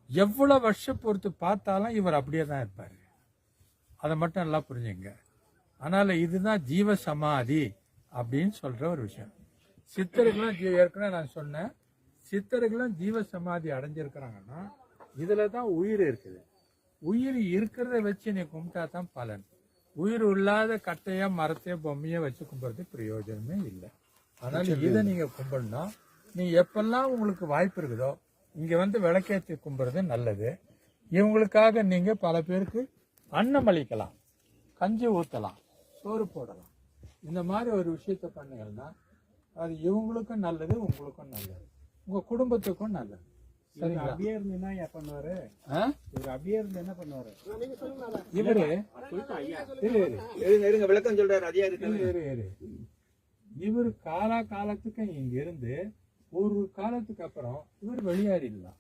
எவ்வளவு வருஷம் பொறுத்து பார்த்தாலும் இவர் அப்படியே தான் இருப்பார். அதை மட்டும் நல்லா புரிஞ்சுங்க. அதனால இதுதான் ஜீவ சமாதி அப்படின்னு சொல்ற ஒரு விஷயம். சித்தர்களும் ஏற்கனவே நான் சொன்னேன், சித்தர்களும் ஜீவ சமாதி அடைஞ்சிருக்கிறாங்கன்னா இதுல தான் உயிர் இருக்குது. உயிர் இருக்கிறத வச்சு நீ கும்பிட்டா தான் பலன். உயிர் இல்லாத கட்டையா மரத்தையோ பொம்மையோ வச்சு கும்பிட்றது பிரயோஜனமே இல்லை. அதனால இதை நீங்க கும்பிடணும். நீ எப்பெல்லாம் உங்களுக்கு வாய்ப்பு இருக்குதோ இங்க வந்து விளக்கேற்றி கும்பிடுறது நல்லது. இவங்களுக்காக நீங்க பல பேருக்கு அன்னம் அளிக்கலாம், கஞ்சி ஊற்றலாம், சோறு போடலாம். இந்த மாதிரி ஒரு விஷயத்த பண்ணீங்கன்னா அது இவங்களுக்கும் நல்லது, உங்களுக்கும் நல்லது, உங்க குடும்பத்துக்கும் நல்லது. சரிங்களா? அப்படியே இருந்து என்ன பண்ணுவாரு? இவர் அப்படியே இருந்து என்ன பண்ணுவாரு? இவரு விளக்கம் சொல்றாரு. இவரு காலத்துக்கு இங்க இருந்து ஒரு காலத்துக்கு அப்புறம் இவர் வெளியேறிடலாம்.